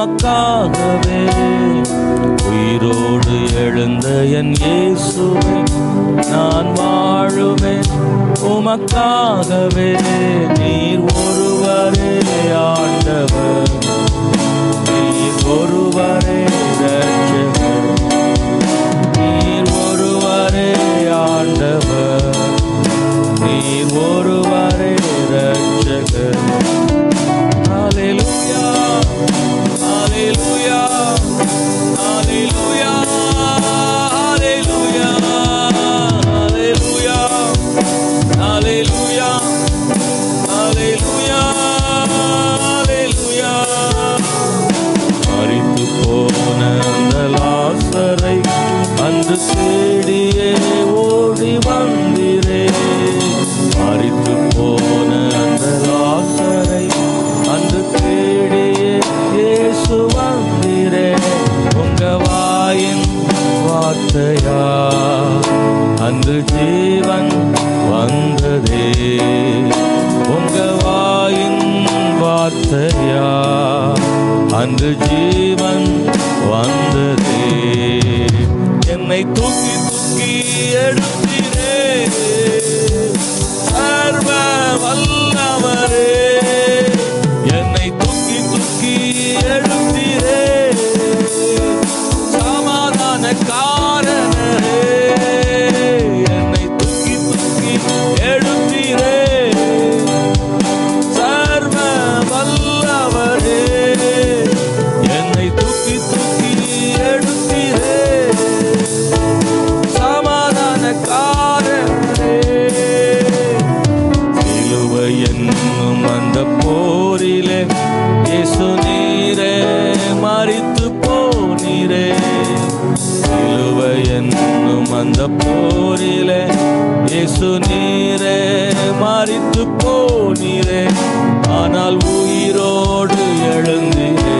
உமக்காகவே. உயிரோடு எழுந்த என் இயேசுவே நான் வாழுவேன் உமக்காகவே. நீர் ஒருவரே ஆண்டவர், நீர் ஒருவரே இரட்சகர், நீர் ஒருவரே ஆண்டவர், நீர் ஒருவரே இரட்சகர். ஹல்லேலூயா, ஹல்லேலூயா, ஹல்லேலூயா, ஹல்லேலூயா, ஹல்லேலூயா, ஹல்லேலூயா, ஹல்லேலூயா, ஹல்லேலூயா. மரித்து போன அந்த லாசரை அன்று தேடியே ஓடி வந்தீரே. மரித்து போன அந்த லாசரை அன்று தேடியே இயேசு வந்தீரே. உங்க வாயின் வார்த்தையா அன்று ஜீவன் வந்ததே. உங்க வாயின் வார்த்தையா அன்று ஜீவன் வந்ததே. என்னை தூக்கி தூக்கி எடுத்தீரே சர்வ வல்லவரே. என்னை தூக்கி தூக்கி எடுத்தீரே சமாதான காரணரே. என்னை தூக்கி தூக்கி எடுத்தீரே சர்வ வல்லவரே. என்னை தூக்கி தூக்கி எடுத்தீரே சமாதான காரணரே. சிலுவை என்னும் அந்த போரிலே இயேசு நீரே மரித்து போனீரே. சிலுவை என்னும் அந்த போரிலே இயேசு நீரே மரித்து போனீரே. ஆனால் உயிரோடு எழுந்தீரே,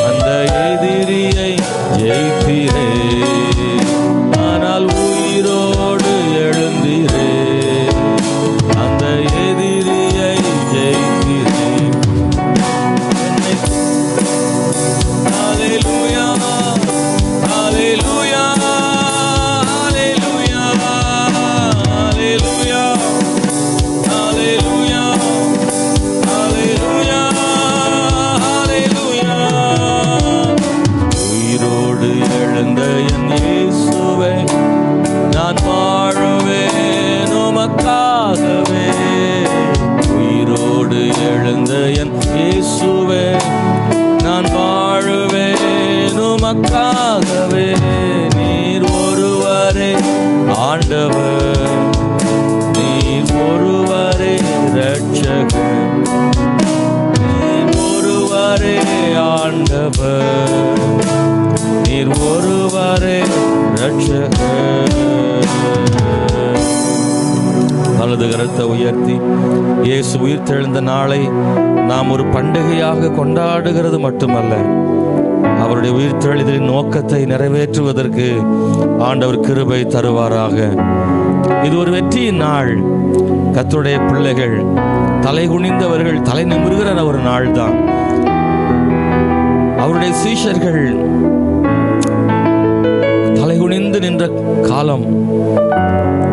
அந்த எதிரியை ஜெயித்தீரே. ஆனால் உயிரோடு எழுந்தீரே, அந்த எதிரியை ஜெயித்தீரே. ஹல்லேலூயா, ஹல்லேலூயா, ஹல்லேலூயா, ஹல்லேலூயா, ஹல்லேலூயா, ஹல்லேலூயா, ஹல்லேலூயா. உயிரோடு எழுந்த என் இயேசுவே நான் வாழுவேன் உமக்காகவே. உயிரோடு எழுந்த என் இயேசுவே நான் வாழுவேன் உமக்காகவே. நீர் ஒருவரே ஆண்டவர், நீர் ஒருவரே இரட்சகர், நீர் ஒருவரே ஆண்டவர், நீர் ஒருவரே இரட்சகர். வலது கரத்தை உயர்த்தி இயேசு உயிர்த்தெழுந்த நாளை நாம் ஒரு பண்டிகையாக கொண்டாடுகிறது மட்டுமல்ல, அவருடைய உயிர்த்தெழுதலின் நோக்கத்தை நிறைவேற்றுவதற்கு ஆண்டவர் கிருபை தருவாராக. இது ஒரு வெற்றியின் நாள். கர்த்தருடைய பிள்ளைகள் தலை குனிந்தவர்கள் தலை நிமிர்கிற ஒரு நாள் தான். அவருடைய சீஷர்கள் தலை குனிந்து நின்ற காலம்,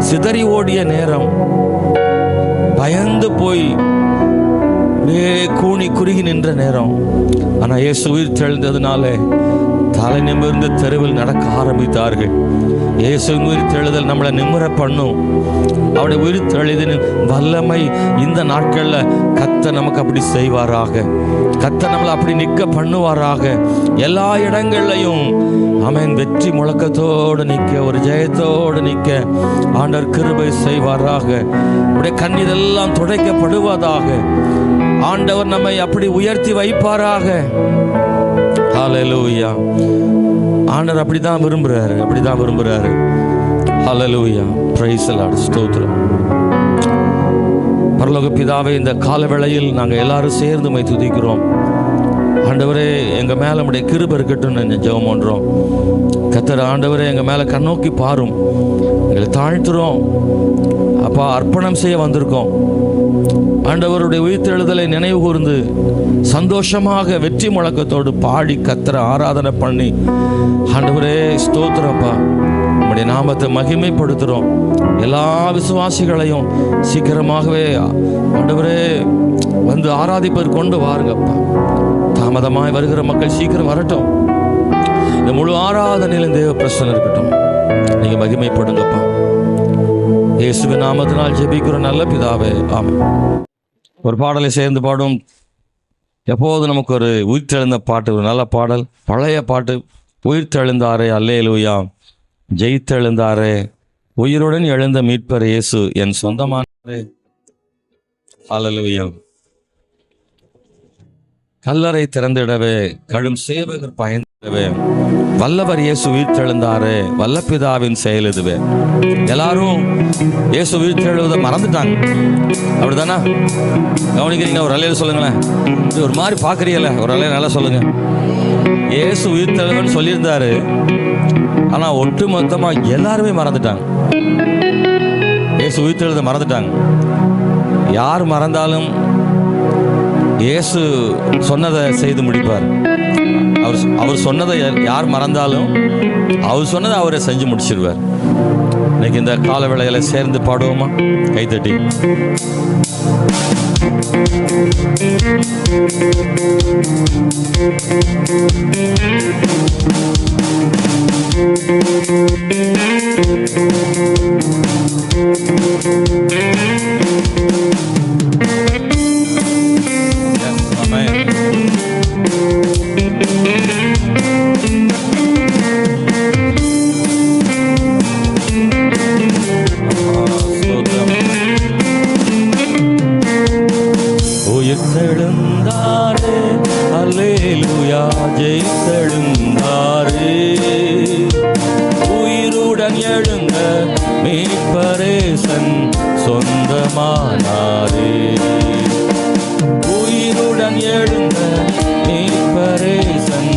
சிதறி ஓடிய நேரம், பயந்து போய் கூனி குறுகி நின்ற நேரம். ஆனா இயேசு உயிர் தெழுந்ததுனால தலை நிமிர்ந்து தெருவில் நடக்க ஆரம்பித்தார்கள். இயேசு உயிர் தெழுதல் நம்மளை நிமிர பண்ணும். அவருடைய உயிர் தெழுதலின் வல்லமை இந்த நாட்கள்ல கர்த்தர் நமக்கு அப்படி செய்வாராக. கர்த்தர் நம்மளை அப்படி நிற்க பண்ணுவாராக. எல்லா இடங்கள்லையும் ஆமென் வெற்றி முழக்கத்தோடு நிற்க, ஒரு ஜெயத்தோடு நிற்க ஆண்டவர் கிருபை செய்வாராக. உடைய கண்ணீர் எல்லாம் துடைக்கப்படுவதாக. ஆண்டவர் நம்மை அப்படி உயர்த்தி வைப்பாராக. ஹல்லேலூயா. ஆண்டவர் அப்படிதான் விரும்புறாரு, அப்படிதான் விரும்புறாரு. ஹல்லேலூயா. Price the Lord. ஸ்தோத்திரம். பரலோக பிதாவே, இந்த கால வேளையில் நாங்கள் எல்லாரும் சேர்ந்து உம்மை துதிக்கிறோம். ஆண்டவரே, எங்க மேல நம்முடைய கிருபை இருக்கட்டும் ஜெபம் பண்றோம். கர்த்தர் ஆண்டவரே, எங்க மேல கண்ணோக்கி பாரும். எங்களை தாழ்த்துறோம் அப்பா, அர்ப்பணம் செய்ய வந்திருக்கோம். ஆண்டவருடைய உயிர்த்தெழுதலை நினைவு கூர்ந்து சந்தோஷமாக வெற்றி முழக்கத்தோடு பாடி கத்தர ஆராதனை பண்ணி, ஆண்டவரே ஸ்தோத்திரப்பா, உம்முடைய நாமத்தை மகிமைப்படுத்துகிறோம். எல்லா விசுவாசிகளையும் சீக்கிரமாகவே ஆண்டவரே வந்து ஆராதிப்பதற்கு கொண்டு வாருங்கப்பா. தாமதமாய் வருகிற மக்கள் சீக்கிரம் வரட்டும். இந்த முழு ஆராதனையிலும் தேவ பிரசன்னம் இருக்கட்டும். நீங்க மகிமைப்படுங்கப்பா. இயேசுவின் நாமத்தினால் ஜெபிக்கிறோம் நல்ல பிதாவே, ஆமென். ஒரு பாடலை சேர்ந்து பாடும். எப்போது நமக்கு ஒரு உயிர்த்தெழுந்த பாட்டு, ஒரு நல்ல பாடல், பழைய பாட்டு. உயிர்த்தெழுந்தாரே அல்லேலூயா, ஜெயித்தெழுந்தாரே, உயிருடன் எழுந்த மீட்பர் இயேசு என் சொந்தமானவரே, அல்லேலூயா. கல்லறை திறந்திடவே, கடும் சேவகர் பயந்திடவே, வல்லவர் இயேசு உயிர்த்தெழுந்தாரே, வல்லபிதாவின் செயல் இதுவே. எல்லாரும் இயேசு உயிர்த்தெழுவதை மறந்துட்டாங்க, அப்படிதானா? கவனிக்கிறீங்க? ஒரு அலையில சொல்லுங்களேன். ஒரு மாதிரி பார்க்குறீங்கள, ஒரு அலையில நல்லா சொல்லுங்க. இயேசு உயிர்த்தெழுவன்னு சொல்லியிருந்தாரு, ஆனால் ஒட்டு மொத்தமாக எல்லாருமே மறந்துட்டாங்க. இயேசு உயிர்த்தெழுத மறந்துட்டாங்க. யார் மறந்தாலும் இயேசு சொன்னதை செய்து முடிப்பார். அவர் சொன்னதை யார் மறந்தாலும் அவர் சொன்னதை அவரை செஞ்சு முடிச்சிருவார். இன்னைக்கு இந்த கால வேளைகளை சேர்ந்து பாடுவோமா? கைத்தட்டி. உயிர்த்தெழுந்தாரே அல்லேலூயா, ஜெயித்தெழுந்தாரே, உயிருடன் எழுந்த மீட்பரேசன் சொந்தமானாரே, உயிருடன் எழுந்த மீட்பரேசன்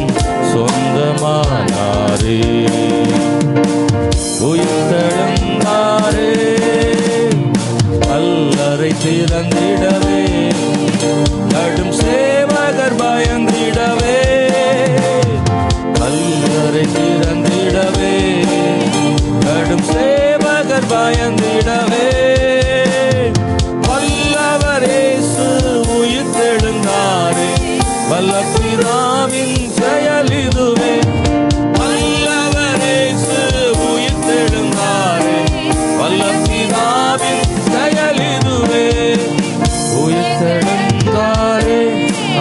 சொந்தமானாரே, உயிர்த்தெழுந்தாரே, கல்லறை திறந்திடவே, கடும் சேவகர் பயந்திடவே, கல்லறை திறந்திடவே, கடும் சேவகர் பயந்திடவே, வல்லவர் இயேசு உயிர்த்தெழுந்தாரே, வல்லபிதாவின் செயல் இதுவே. வல்லவர் இயேசு உயிர்த்தெழுந்தாரே, வல்லபிதாவின் செயல் இதுவே. உயிர்த்தெழுந்தாரே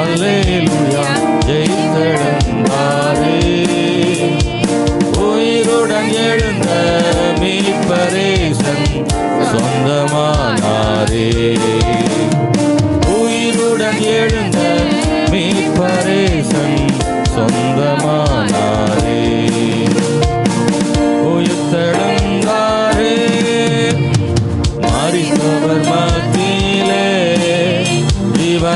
அல்லேலூயா, ஜெயித்தெழுந்தாரே, உயிருடன் எழுந்த மீட்பரேசன் சொந்தமானாரே, உயிருடன் எழுந்த மீட்பரேசன் சொந்தமானாரே, உயிர்த்தெழுந்தாரே, மரித்தவர் மத்தியிலே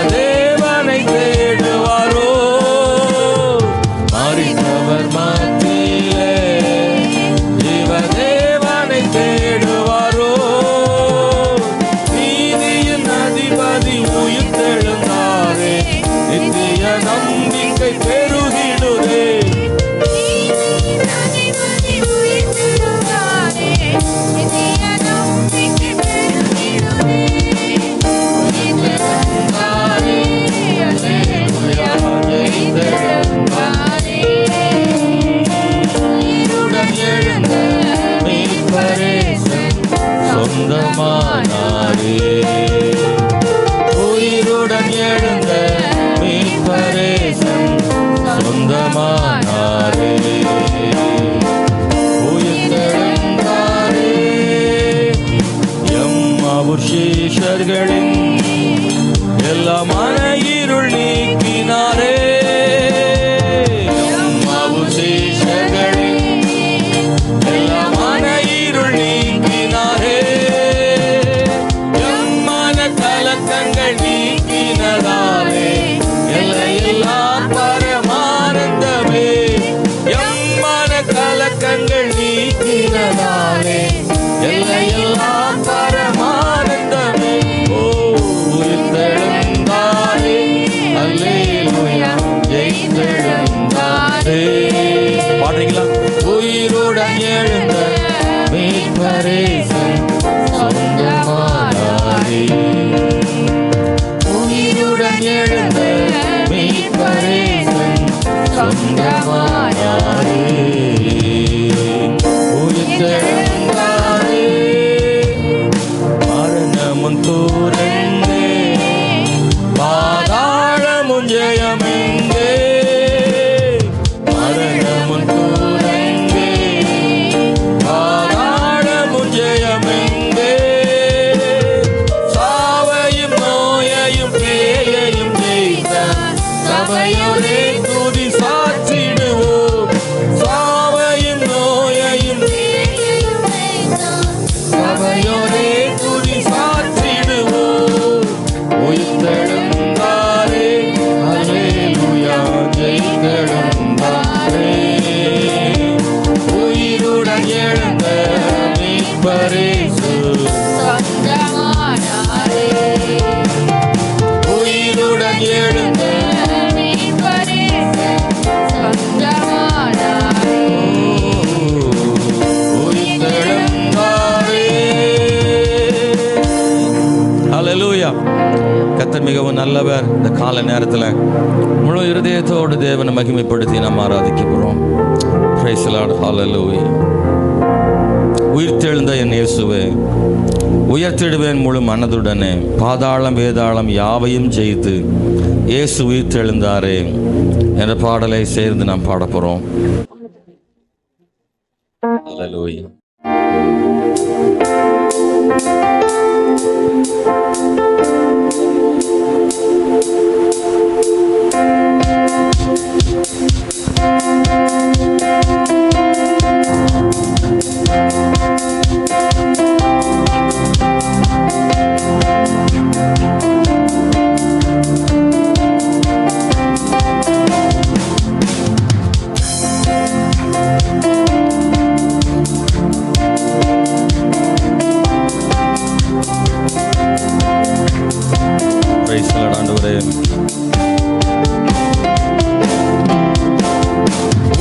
தேவனை தேடுவாரோ, மரித்தவர் மத்தியிலே தேவனை தேடுவாரோ, நீதியின் அதிபதி உயிர்த்தெழுந்தாரே, நித்திய நம்பிக்கை பெருகிடுதே. சொந்தமானாரே, உயிருடன் எழுந்த மீட்பரேசன் சொந்தமானாரே, உயிர்த்தெழுந்தாரே, எம்மாவூர் சீஷர்களின் எல்லா மன இருள் நீக்கினாரே, எம்மாவூர் சீஷர்களின் எல்லா மன இருள் நீக்கினாரே, எம்மன கலக்கங்கள் நீக்கினதாலே எல்லையில்லா பரமானந்தமே, எம்மன கலக்கங்கள் நீக்கினதாலே எல்லையில்லா பரமானந்தமே. ஓ சபையோரே துதி சாற்றிடுவோம், சாவையும் நோயையும் சபையோரே துதி சாற்றிடுவோம். உயிர்த்தெழுந்தாரே, அல்லேலூயா, ஜெயித்தெழுந்தாரே. உயிருடன் எழுந்த மீட்பரேசு சொந்தமானாரே. உயிருடன் எழுந்த மீட்பரேசு சொந்தமானாரே. உயிர்த்தெழுந்தாரே. ஹல்லேலூயா. கர்த்தர் மிகவும் நல்லவர். இந்த கால நேரத்தில் முழு இருதயத்தோடு தேவனை மகிமைப்படுத்தி நாம் ஆராதிக்க போகிறோம். Praise the Lord. ஹல்லேலூயா. உயிர்த்தெழுந்த என் இயேசுவே, உயர்த்திடுவேன் முழு மனதுடனே, பாதாளம் வேதாளம் யாவையும் ஜெயித்து இயேசு உயிர்த்தெழுந்தாரே என்ற பாடலை சேர்ந்து நாம் பாட போகிறோம். ஹல்லேலூயா.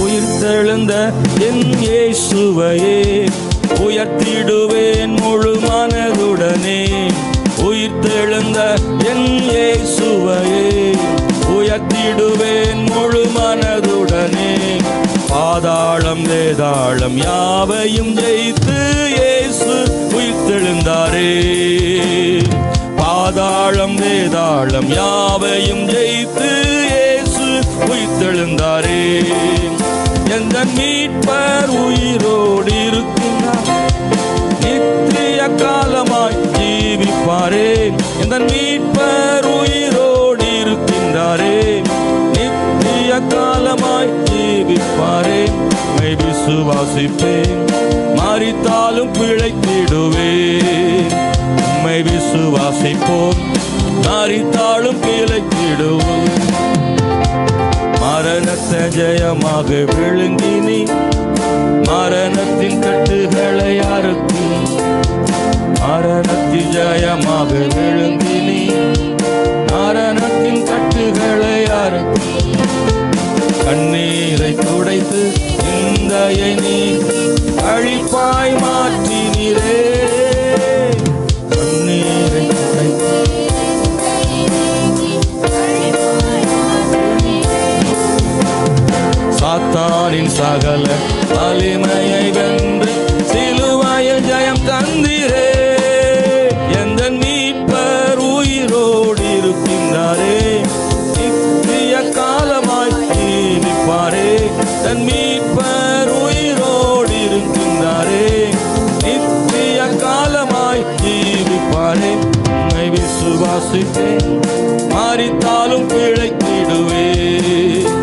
உயிர்த்தெழுந்த என் இயேசுவையே உயர்த்திடுவேன் முழு மனதுடனே. உயிர்த்தெழுந்த என் இயேசுவையே உயர்த்திடுவேன் முழு மனதுடனே. பாதாளம் வேதாளம் யாவையும் ஜெயித்து இயேசு உயிர்த்தெழுந்தாரே. பாதாளம் வேதாளம் யாவையும் ஜெயித்து இயேசு உயிர்த்தெழுந்தாரே. எந்த மீட்பர் உயிரோடு இருக்கின்றார், நித்திய காலமாய் ஜீவிப்பாரே. எந்த மீட்பர் உயிரோடு இருக்கின்றாரே, நித்திய காலமாய் ஜீவிப்பாரே. மை விசுவாசிப்பேன், மரித்தாலும் பிழைத்திடுவேன். உம்மை விசுவாசிப்போம், மரித்தாலும் பிழைத்திடுவோம். மரணத்தை ஜெயமாக விழுங்கினி, மரணத்தின் கட்டுகளை அறுக்கும். மரணத்தின் ஜெயமாக விழுங்கினி, மரணத்தின் கட்டுகளை அறுக்கும். கண்ணீரை துடைத்து நிந்தையை நீ அழிப்பாய் மாற்றினீரே. கண்ணீரை துடைத்து சாத்தானின் சகல வலிமையை வென்று சிலுவையில் ஜெயம் தந்தீரே. எந்த மீட்பர் உயிரோடு இருக்கின்றாரே, நித்திய காலமாய் ஜீவிப்பாரே. தன் மீட்பர் உயிரோடு இருக்கின்றாரே, நித்திய காலமாய் ஜீவிப்பாரே. உம்மை விசுவாசிப்பேன், மரித்தாலும் பிழைத்திடுவேன்.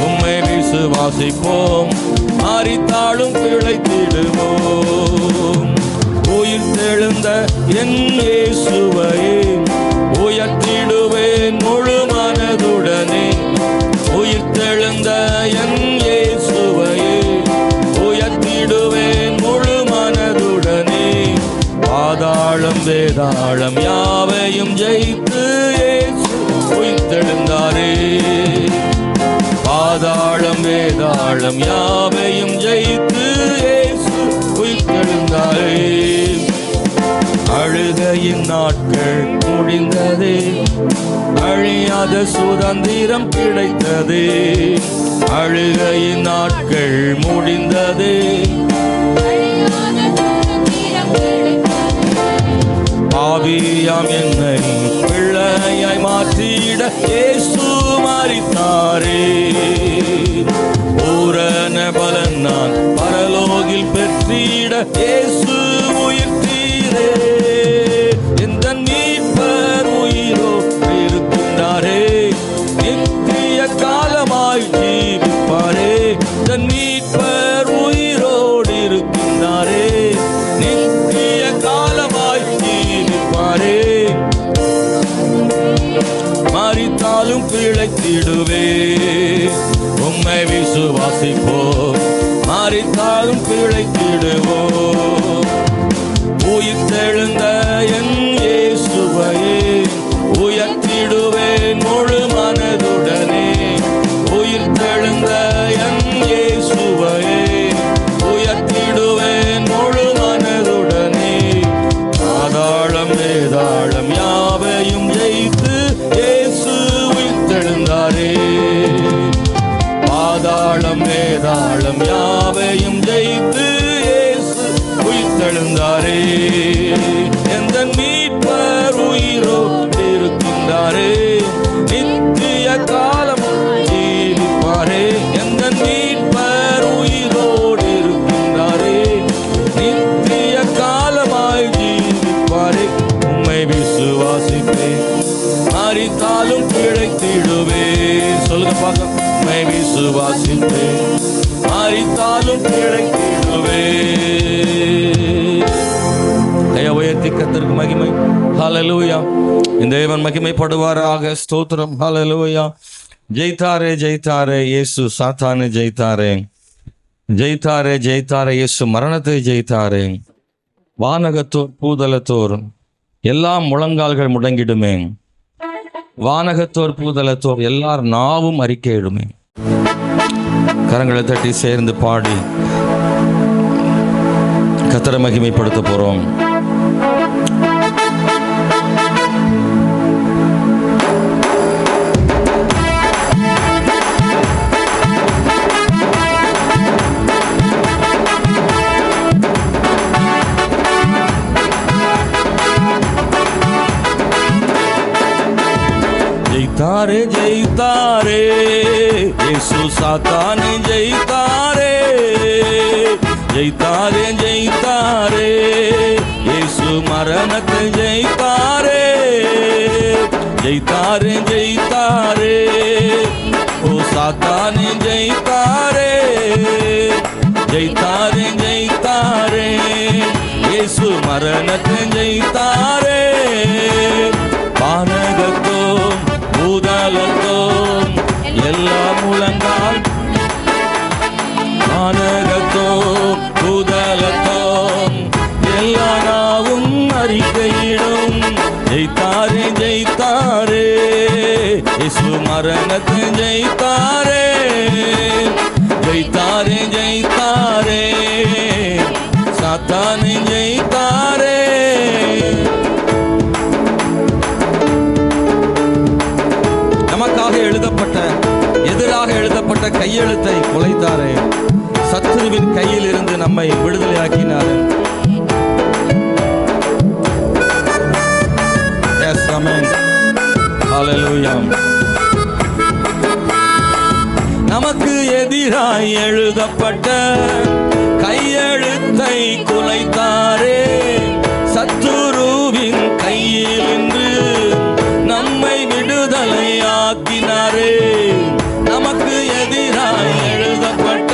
உம்மை விசுவாசிப்போம், மரித்தாலும் பிழைத்திடுவோம். உயிர்த்தெழுந்த என் இயேசுவையே உயர்த்திடுவேன் முழு மனதுடனே. உயிர்த்தெழுந்த என் இயேசுவையே உயர்த்திடுவேன் முழு மனதுடனே. பாதாளம் வேதாளம் யாவையும் ஜெயித்து இயேசு உயிர்த்தெழுந்தாரே. பாதாளம் வேதாளம் யாவையும் ஜெயித்து இயேசு உயிர்த்தெழுந்தாரே. அழுகையின் நாட்கள் முடிந்ததே, அழியாத சுதந்திரம் கிடைத்ததே. அழுகையின் நாட்கள் முடிந்ததே, பாவியாம் என்னை பிள்ளையாய் மாற்றிட இயேசு மரித்தாரே. பூரண பலன் நான் பரலோகில் பெற்றிட இயேசு உயிர்த்தீரே. எந்த மீட்பர் உயிரோ இருக்கின்றாரே, நித்திய காலமாய் ஜீவிப்பாரே, தன் மீட்பர் உயிரோடு இருக்கின்றாரே, நித்திய காலமாய் ஜீவிப்பாரே. மரித்தாலும் பிழைத்திடுவே, உம்மை விசுவாசிப்போம், மரித்தாலும் பிழைத்திடுவோம். உயிர்த்தெழுந்த என் இயேசுவையே உயர்த்திடுவேன் முழு மனதுடனே. உயிர்த்தெழுந்த என் இயேசுவையே உயர்த்திடுவேன் முழு மனதுடனே. பாதாளம் வேதாளம் யாவையும் ஜெயித்து இயேசு உயிர்த்தெழுந்தாரே. பாதாளம் வேதாளம் யாவையும் ஜெயித்து இயேசு உயிர்த்தெழுந்தாரே. எந்த மீட்பர் உயிரோடு இருக்கின்றாரே, நித்திய காலம் ஜீவிப்பாரே. எந்த மீட்பர் உயிரோடு இருக்கின்றாரே, நித்திய காலமாய் ஜீவிப்பாரே. உம்மை விசுவாசிப்பேன், மரித்தாலும் பிழைத்திடுவே. சொல்லுங்க பார்க்க. உம்மை விசுவாசிப்பேன், மரித்தாலும் பிழைத்திடுவே. உயர்த்தி கர்த்தருக்கு மகிமை. ஹல்லேலூயா. இந்த தேவன் மகிமைப்படுவாராக. ஸ்தோத்திரம். ஹல்லேலூயா. ஜெயித்தாரே ஜெயித்தாரே இயேசு சாத்தானை ஜெயித்தாரே. ஜெயித்தாரே ஜெயித்தாரே இயேசு மரணத்தை ஜெயித்தாரே. வானகத்தோர் பூதலத்தோர் எல்லாம் முழங்கால்கள் முடங்கிடுமே. வானகத்தோர் பூதலத்தோர் எல்லார் நாவும் அறிக்கையிடுமே. கரங்களை தட்டி சேர்ந்து பாடி கர்த்தரை மகிமைப்படுத்த போறோம். ஜெயித்தாரே ஜெயித்தாரே இயேசு சாத்தானை ஜெயித்தாரே. ஜெயித்தாரே ஜெயித்தாரே இயேசு மரணத்தை ஜெயித்தாரே. ஜெயித்தாரே ஜெயித்தாரே ஓ சாத்தானை ஜெயித்தாரே. ஜெயித்தாரே ஜெயித்தாரே இயேசு மரணத்தை ஜெயித்தாரே. வானகத்தோம் பூதலத்தோம் எல்லா முழங்கால். வானகத்தோம் பூதலத்தோம் எல்லா நாவும் அறிக்கையிடும். ஜெயித்தாரே ஜெயித்தாரே இயேசு மரணத்தை ஜெயித்தாரே. ஜெயித்தாரே ஜெயித்தாரே சாத்தானை ஜெயித்தாரே. நமக்காக எழுதப்பட்ட எதிராக எழுதப்பட்ட கையெழுத்தை குலைத்தாரே. சத்துருவின் கையில் இருந்து நம்மை விடுதலையாக்கினாரே. Yes, amen. Hallelujah. நமக்கு எதிராய் எழுதப்பட்ட கையெழுத்தை குலைத்தாரே. சத்துருவின் கையில் இன்று நம்மை விடுதலையாக்கினாரே. நமக்கு எதிராய் எழுதப்பட்ட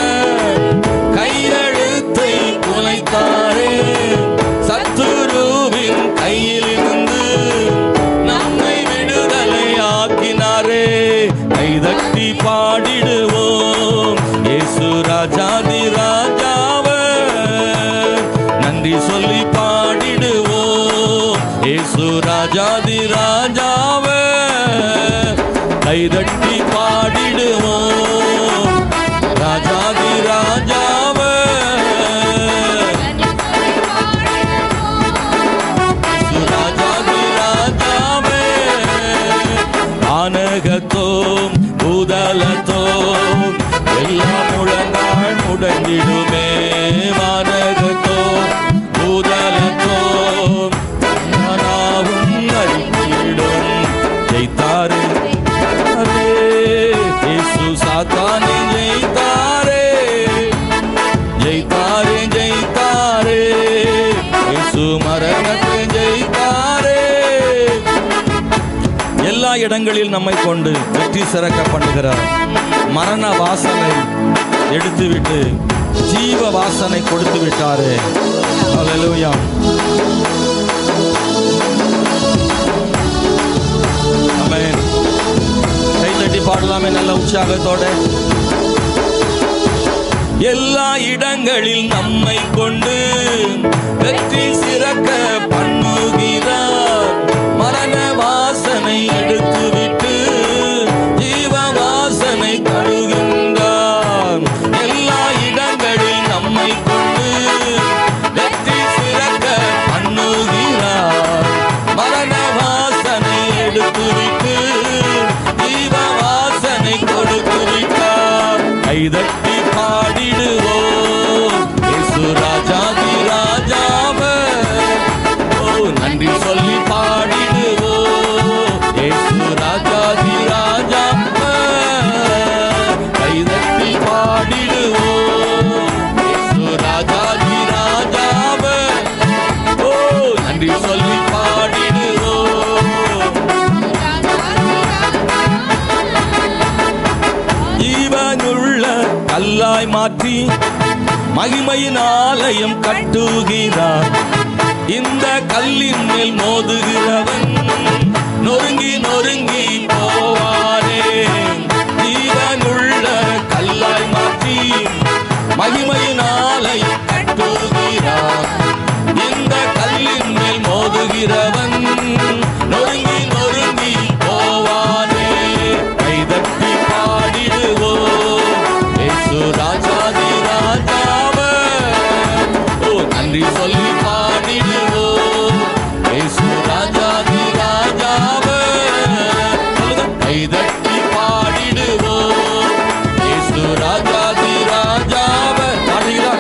கையெழுத்தை குலைத்தாரே. சத்துருவின் கையில் இருந்து நம்மை விடுதலையாக்கினாரே. கைதட்டி பாடிடுவோம் இயேசு ராஜாதி ராஜாவர். நன்றி சொல்லி பாடிடுவோம் இயேசு ராஜாதி ராஜாவர். கைதட்டி பாடிடுவோம் ராஜாதி ராஜாவர். ராஜாதி ராஜாவர். ஆனகத்தோம் பூதலத்தோம் எல்லா முழங்கால் முடங்கிடுமே. வானகத்தோம் பூதலத்தோம் நாவும் அறிக்கையிடும். ஜெயித்தாரே இயேசு சாத்தானை ஜெயித்தாரே. ஜெயித்தாரே ஜெயித்தாரே இயேசு மரணத்தை ஜெயித்தாரே. எல்லா இடங்களில் நம்மை கொண்டு வெற்றி சிறக்க பண்ணுகிறார். மரண வாசனை எடுத்துவிட்டு ஜீவ வாசனை கொடுத்து விட்டாரே. ஹல்லேலூயா. ஆமென். கை தட்டி பாடலாமே நல்ல உற்சாகத்தோட. எல்லா இடங்களில் நம்மை கொண்டு வெற்றி சிறக்க பண்ணுகிறார். மரண வாசனை எடுத்துவிட்டு ஜீவ வாசனை தருகின்றார். எல்லா இடங்களில் நம்மை கொண்டு வெற்றி சிறக்க பண்ணுகிறார். மரண வாசனை எடுத்துவிட்டு ஜீவ வாசனை கொடுத்து விட்டார். கைதட்டி பாடிடுவோம் இயேசு ராஜாதி ராஜாவே. ஓ நன்றி சொல்லி பாடிடுவோம் இயேசு ராஜாதி ராஜாவே. கைதட்டி பாடிடுவோம் இயேசு ராஜாதி ராஜாவே. ஓ நன்றி சொல்லி பாடிடுவோம். ஜீவனுள்ள கல்லாய் மாற்றி மகிமையின் ஆலயம் கட்டுகிறார். இந்த கல்லின் மேல் மோதுகிறவன் நொறுங்கி நொறுங்கி போவானே. ஜீவனுள்ள கல்லாய் மாற்றி மகிமையின் ஆலயம் கட்டுகிறார். இந்த கல்லின் மேல் மோதுகிறவன் நொறுங்கி நொறுங்கி போவானே. கைதட்டி பாடிடுவோம் இயேசு ராஜாதி ராஜாவே. ஓ நன்றி சொல்லி பாடிடுவோம் இயேசு ராஜாதி ராஜாவே. கைதட்டி பாடிடுவோம் இயேசு ராஜாதி ராஜாவே. பாடுகிறா.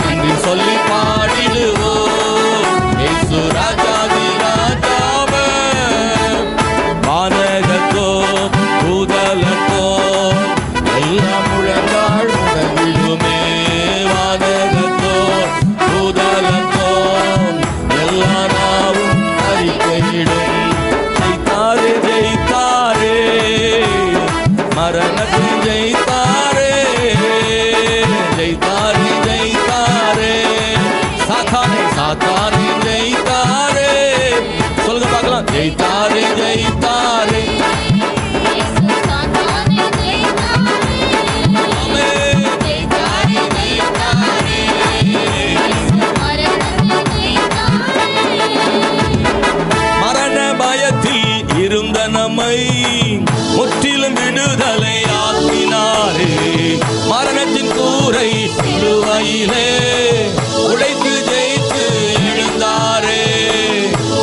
நன்றி சொல்லி பாடிடுவோம் இயேசு ராஜாதி ராஜாவே. வானகத்தோ பூதலத்தோ எல்லாம் முழங்கால் முடங்கிடுமே. வானகத்தோ பூதலத்தோ எல்லா நாவும் அறிக்கையிடும். ஜெயித்தாரே ஜெயித்தாரே மரணத்தை ஜெயித்தாரே. ஜெயித்தாரே ஜெயித்தாரே சாத்தானை சாத்தானை ஜெயித்தாரே. சொல்லுங்க பார்க்கலாம். ஜெயித்தாரே ஜெயித்தாரே. மரண பயத்தில் இருந்த நம்மை முற்றிலும் விடுதலை ஆக்கினாரே. மரணத்தின் கூரை சிலுவையிலே உடைத்து ஜெயித்து எழுந்தாரே.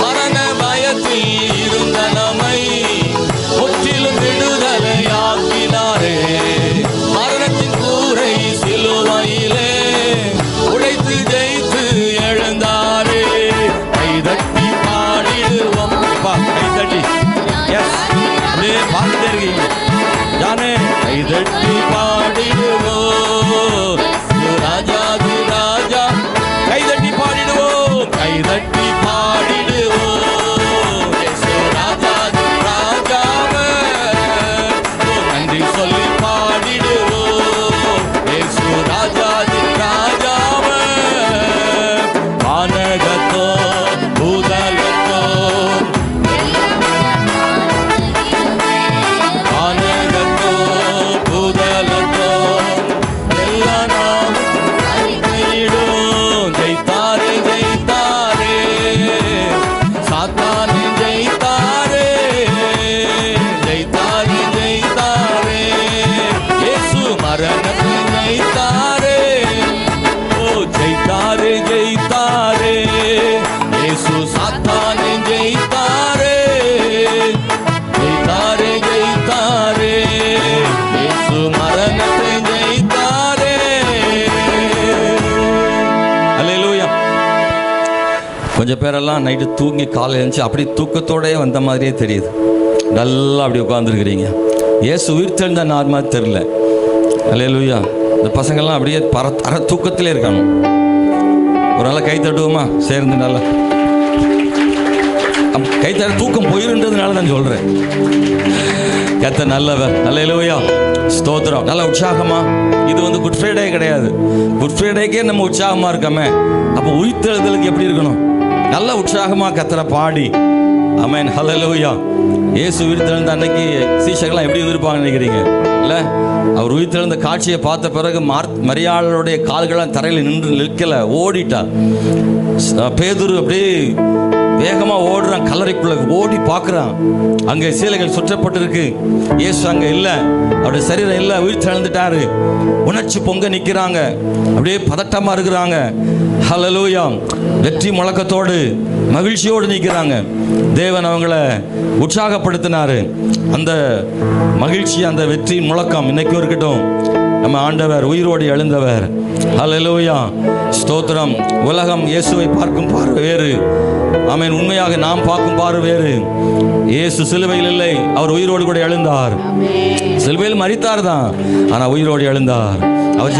மரண பயத்தில் இருந்த நம்மை முற்றிலும் விடுதலை ஆக்கினாரே. மரணத்தின் கூரை சிலுவையிலே உடைத்து ஜெயித்து எழுந்தாரே. கைதட்டி பாடிடுவோம். கைதட்டி எஸ் அப்படியே பார்த்துட்டே இருக்கீங்க ஜானே. கைதட்டி பாடிடுவோம் ராஜாதி ராஜா. கைதட்டி பாடிடுவோம். கைதட்டி பாடிடுவோம் இயேசு ராஜாதி ராஜாவே. நன்றி சொல்லி பாடிடுவோம் இயேசு ராஜாதி ராஜாவே. வானகத்தோ பூதலத்தோ வானகத்தோ பூதலத்தோ எல்லா நாம் அறிக்கையிடும். ஜெயித்தாரே ஜெயித்தாரே சாத்தானை ஜெயித்தாரே. ஜெயித்தாரே ஜெயித்தாரே இயேசு மரணத்தை ஜெயித்தாரே. ஓ ஜெயித்தாரே ஜெயித்தாரே இயேசு சாத்தானை ஜெயித்தாரே. ஜெயித்தாரே ஜெயித்தாரே இயேசு மரணத்தை ஜெயித்தாரே. அல்லேலூயா. கொஞ்சம் பேரெல்லாம் நைட்டு தூங்கி காலை எழுந்துச்சு அப்படி தூக்கத்தோடயே வந்த மாதிரியே தெரியுது. நல்லா அப்படி உட்காந்துருக்கிறீங்க. இயேசு உயிர்த்தெழுந்த நார் மாதிரி தெரியல. அல்லேலூயா. இந்த பசங்கள்லாம் அப்படியே அரை தூக்கத்திலே இருக்காங்க. ஒரு நாள் கை தட்டுவோமா சேர்ந்து? நல்லா கை தட்ட தூக்கம் போயிருன்றதுனால நான் சொல்கிறேன். கர்த்தர் நல்லவர். அல்லேலூயா, ஸ்தோத்திரம். நல்ல உற்சாகமா. இது குட் ஃப்ரைடே கிடையாது. குட் ஃப்ரைடேக்கே நம்ம உற்சாகமா இருக்கமே, அப்போ உயிர்த்தெழுதலுக்கு எப்படி இருக்கணும்? நல்ல உற்சாகமா கர்த்தரை பாடி. ஆமென், ஹல்லேலூயா. இயேசு உயிர்த்தெழுந்த அன்னைக்கு சீஷர்கள்லாம் எப்படி இருந்திருப்பாங்க நினைக்கிறீங்க? இல்லை, அவர் உயிர்த்தெழுந்த காட்சியை பார்த்த பிறகு மரியாளுடைய கால்களாம் தரையில் நிற்கல, ஓடிட்டா. பேதுரு அப்படியே வேகமா ஓடுறான், கல்லறைக்குள்ள ஓடி பார்க்குறான். அங்கே சீலைகள் சுற்றப்பட்டிருக்கு, இயேசு அங்கே இல்லை, அவருடைய சரீரம் இல்லை, உயிர்த்தெழுந்துட்டாரு. உணர்ச்சி பொங்க நிற்கிறாங்க, அப்படியே பதட்டமா இருக்கிறாங்க. ஹல்லேலூயா, வெற்றி முழக்கத்தோடு மகிழ்ச்சியோடு நிற்கிறாங்க. தேவன் அவங்கள உற்சாகப்படுத்தினாரு. அந்த மகிழ்ச்சி, அந்த வெற்றி முழக்கம் இன்னைக்கு இருக்கட்டும். நம்ம ஆண்டவர் உயிரோடு எழுந்தவர். ஹல்லேலூயா, ஸ்தோத்திரம். உலகம் இயேசுவை பார்க்கும் பார்வை வேறு, ஆமென். உண்மையாக நாம் பார்க்கும் பார்வை வேறு. இயேசு சிலுவையில் இல்லை, அவர் உயிரோடு கூட எழுந்தார். சிலுவையில் மரித்தார் தான், ஆனால் உயிரோடு எழுந்தார். அவர்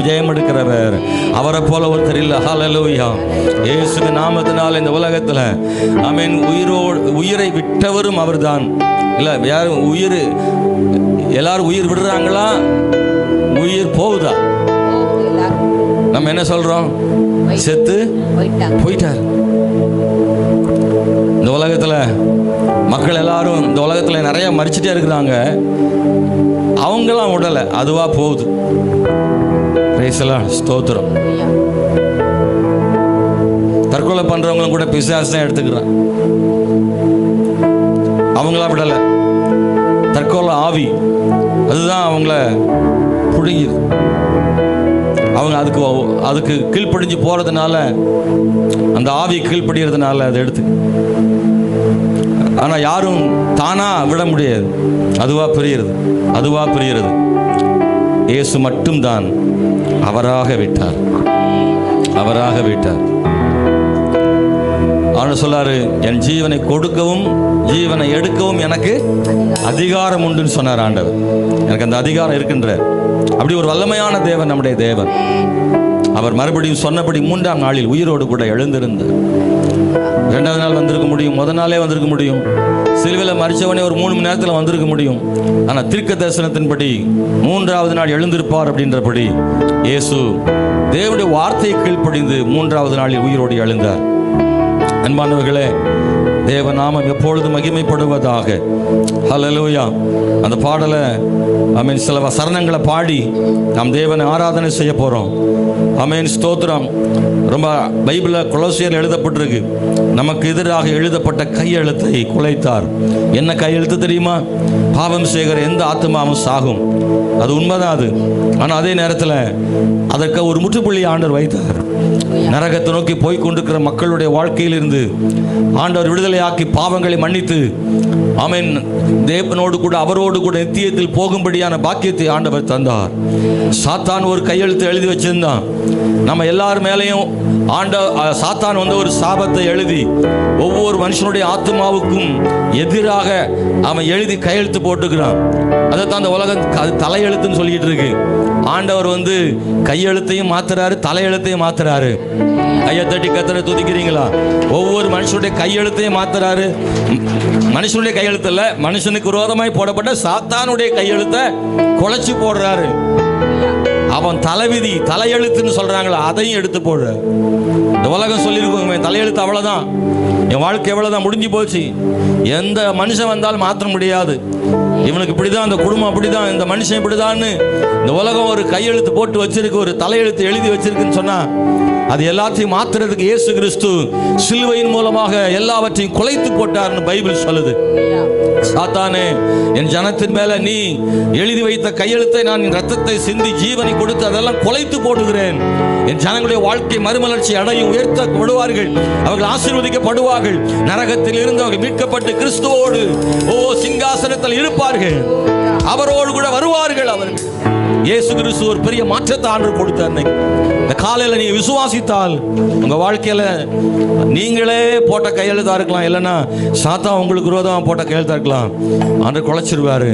ஜெயம் எடுக்கிறவர். அவரை போல ஒருத்தர் இல்லை. ஹல்லேலூயா, இயேசுவின் நாமத்தினால் இந்த உலகத்தில் ஆமென் உயிரை விட்டவரும் அவர் தான். இல்லை, யாரும் எல்லாரும் உயிர் விடுறாங்களா? உயிர் போகுதா? நம்ம என்ன சொல்றோம்? செத்து போயிட்டார். இந்த உலகத்துல மக்கள் எல்லாரும் இந்த உலகத்துல நிறைய மரிச்சுட்டே இருக்கிறாங்க. அவங்களாம் உடலை, அதுவா போகுது. ஸ்தோத்திரம். தற்கொலை பண்றவங்களும் கூட பிசாசு தான் எடுத்துக்கிறான். அவங்களா விடல, தற்கொலை ஆவி அதுதான் அவங்கள புடுங்கிது. அவங்க அதுக்கு கீழ்ப்படிஞ்சு போறதுனால, அந்த ஆவி கீழ்ப்படிறதுனால அதை எடுத்து. ஆனா யாரும் தானா விட முடியாது, அதுவா பிரிகிறது. இயேசு மட்டும்தான் அவராக விட்டார். அவர் சொல்லாரு, என் ஜீவனை கொடுக்கவும் ஜீவனை எடுக்கவும் எனக்கு அதிகாரம் உண்டுன்னு சொன்னார் ஆண்டவர். எனக்கு அந்த அதிகாரம் இருக்கின்ற அப்படி ஒரு வல்லமையான தேவன் நம்முடைய தேவன். அவர் மறுபடியும் சொன்னபடி 3ஆம் நாளில் உயிரோடு கூட எழுந்திருந்தார். 2வது நாள் வந்திருக்க முடியும், முதல் நாளே வந்திருக்க முடியும், சிலுவையில் மரிச்சவனே ஒரு 3 மணி நேரத்தில் வந்திருக்க முடியும். ஆனால் தீர்க்க தரிசனத்தின்படி 3வது நாள் எழுந்திருப்பார் அப்படின்றபடி இயேசு தேவனுடைய வார்த்தையை கீழ்ப்படிந்து 3வது நாளில் உயிரோடு எழுந்தார். அன்பானவர்களே, தேவ நாமம் எப்பொழுதும் மகிமைப்படுவதாக. ஹல்லேலூயா. அந்த பாடலை ஆமென், சில சரணங்களை பாடி நாம் தேவனை ஆராதனை செய்ய போறோம். ஆமென், ஸ்தோத்திரம். ரொம்ப பைபிளில் கொலோசியர் எழுதப்பட்டிருக்கு, நமக்கு எதிராக எழுதப்பட்ட கையெழுத்தை குலைத்தார். என்ன கையெழுத்து தெரியுமா? பாவம் செய்கிற எந்த ஆத்மாவும் சாகும். அது உண்மைதான் அது. ஆனால் அதே நேரத்தில் அதற்கு ஒரு முற்றுப்புள்ளி ஆண்டவர் வைத்தார். நரகத்தை நோக்கி போய் கொண்டிருக்கிற மக்களுடைய வாழ்க்கையிலிருந்து ஆண்டவர் விடுதலையாக்கி பாவங்களை மன்னித்து ஆமென், தேவனோடு கூட அவரோடு கூட நித்தியத்தில் போகும்படியான பாக்கியத்தை ஆண்டவர் தந்தார். சாத்தான் ஒரு கையெழுத்து எழுதி வச்சிருந்தான். நம்ம எல்லார் மேலையும் சாத்தான் ஒரு சாபத்தை எழுதி ஒவ்வொரு மனுஷனுடைய ஆத்மாவுக்கும் எதிராக அவன் எழுதி கையெழுத்து போட்டுக்கிறான். அதைத்தான் அந்த உலகம் தலையெழுத்துன்னு சொல்லிட்டு இருக்கு. ஆண்டவர் கையெழுத்தையும் மாத்துறாரு, தலையெழுத்தையும் மாத்துறாரு. கையை தட்டி கர்த்தரை துதிக்கிறீங்களா? ஒவ்வொரு மனுஷனுடைய கையெழுத்தையும் மாத்துறாரு. மனுஷனுடைய கையெழுத்து இல்ல, மனுஷனுக்கு விரோதமாய் போடப்பட்ட சாத்தானுடைய கையெழுத்தை குலைச்சு போடுறாரு. அவன் தலைவிதி தலையெழுத்துன்னு சொல்றாங்களா, அதையும் எடுத்து போடுற. இந்த உலகம் சொல்லியிருக்கோங்க, தலையெழுத்து அவ்வளவுதான், என் வாழ்க்கை எவ்வளவுதான், முடிஞ்சு போச்சு. எந்த மனுஷன் வந்தாலும் மாற்ற முடியாது. இவனுக்கு இப்படிதான், அந்த குடும்பம் அப்படிதான், இந்த மனுஷன் இப்படிதான்னு இந்த உலகம் ஒரு கையெழுத்து போட்டு வச்சிருக்கு, ஒரு தலையெழுத்து எழுதி வச்சிருக்குன்னு சொன்னா அது எல்லாத்தையும் மாத்துறதுக்கு இயேசு கிறிஸ்து சிலுவையின் மூலமாக எல்லாவற்றையும் குலைத்து போட்டார்னு பைபிள் சொல்லுது. சாத்தானே, என் ஜனத்தின் மேல நீ எழுதி வைத்த கையெழுத்தை நான் என் ரத்தத்தை சிந்தி ஜீவனை கொடுத்து அதெல்லாம் குலைத்து போடுகிறேன். என் ஜனங்களுடைய வாழ்க்கை மறுமலர்ச்சி அடையும், உயர்த்தப்படுவார்கள், அவர்கள் ஆசீர்வதிக்கப்படுவார்கள், நரகத்தில் இருந்து அவர்கள் மீட்கப்பட்டு கிறிஸ்துவோடு சிங்காசனத்தில் இருப்பார்கள், அவரோடு கூட வருவார்கள். அவர்கள் இயேசு கிறிஸ்து ஒரு பெரிய மாற்றத்தை ஆண்டவர் கொடுத்தார். இந்த காலையில் நீங்க விசுவாசித்தால் உங்க வாழ்க்கையில நீங்களே போட்ட கையெழுத்தா இருக்கலாம், இல்லைன்னா சாத்தா உங்களுக்கு விரோதமாக போட்ட கையெழுத்தா இருக்கலாம். ஆண்டவர் குலைச்சிருவாரு.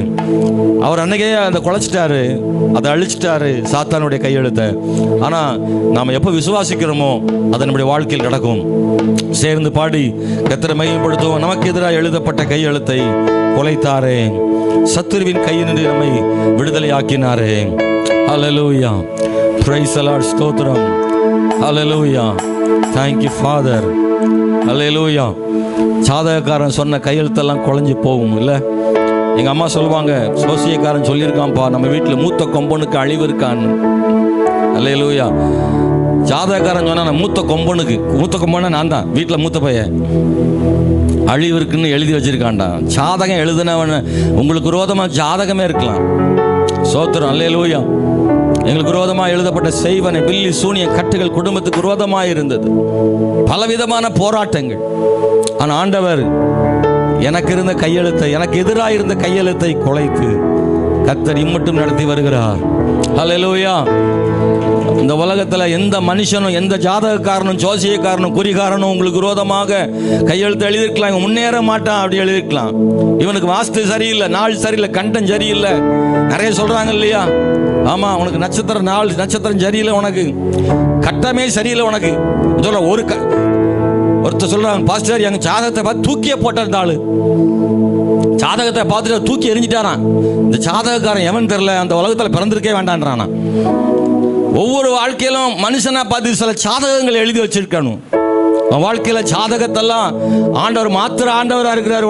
அவர் அன்னைக்கே அந்த குலைச்சிட்டாரு, அதை அழிச்சிட்டாரு சாத்தானுடைய கையெழுத்தை. ஆனா நாம எப்போ விசுவாசிக்கிறோமோ அது நம்முடைய வாழ்க்கையில் நடக்கும். சேர்ந்து பாடி கர்த்தரை மகிமைப்படுத்துவோம். நமக்கு எதிராக எழுதப்பட்ட கையெழுத்தை கொலைத்தாரே, சத்துருவின் கையினின்று நம்மை விடுதலை ஆக்கினாரே. ஹல்லேலூயா, பிரைஸ் தி லார்ட், ஸ்தோத்திரம். ஹல்லேலூயா, thank you Father. ஹல்லேலூயா. சாதகக்காரன் சொன்ன கையெழுத்தெல்லாம் குலைஞ்சு போகும் இல்லை? எங்கள் அம்மா சொல்லுவாங்க, சோசியக்காரன் சொல்லியிருக்கான்ப்பா நம்ம வீட்டில் மூத்த கொம்பனுக்கு அழிவு இருக்கான்னு. ஹல்லேலூயா. ஜாதகக்காரன் சொன்னா மூத்த கொம்பனா நான் தான், வீட்டில் மூத்த பையன், அழிவு இருக்குன்னு எழுதி வச்சிருக்கான்டா. ஜாதகம் எழுதுனவன் உங்களுக்கு விரோதமாக ஜாதகமே இருக்கலாம். சோத்திரம். அல்லேலூயா. எங்களுக்கு விரோதமாக எழுதப்பட்ட செய்வனை, பில்லி, சூனிய கட்டுகள் குடும்பத்துக்கு விரோதமாக இருந்தது, பலவிதமான போராட்டங்கள். ஆனால் ஆண்டவர் எனக்கு இருந்த கையெழுத்தை, எனக்கு எதிராக இருந்த கையெழுத்தை குலைத்து கர்த்தர் இம்மட்டும் நடத்தி வருகிறார். அல்லேலூயா. இந்த உலகத்தில் எந்த மனுஷனும், எந்த ஜாதகக்காரனும், ஜோசியக்காரனும், குறிகாரனும் உங்களுக்கு விரோதமாக கையெழுத்து எழுதியிருக்கலாம். இவன் முன்னேற மாட்டான் அப்படி எழுதியிருக்கலாம். இவனுக்கு வாஸ்து சரியில்லை, நாள் சரியில்லை, கண்டம் சரியில்லை, நிறைய சொல்றாங்க இல்லையா? ஆமா, உனக்கு நட்சத்திரம், நாள் நட்சத்திரம் சரியில்லை, உனக்கு கட்டமே சரியில்லை, உனக்கு சொல்ல ஒருத்தர் சொல்றாங்க, பாஸ்டர் எங்க ஜாதகத்தை பார்த்து தூக்கியே போட்டார். இந்த ஆளு ஜாதகத்தை பார்த்துட்டு தூக்கி எரிஞ்சிட்டாரான். இந்த ஜாதகக்காரன் எவன் தெரியல, அந்த உலகத்தில் பிறந்திருக்கே வேண்டான்றானா. ஒவ்வொரு வாழ்க்கையிலும் மனுஷனா பார்த்து சில ஜாதகங்கள் எழுதி வச்சிருக்கணும். வாழ்க்கையில ஜாதகத்தெல்லாம் ஆண்டவர் மாத்திர ஆண்டவரா இருக்கிறார்.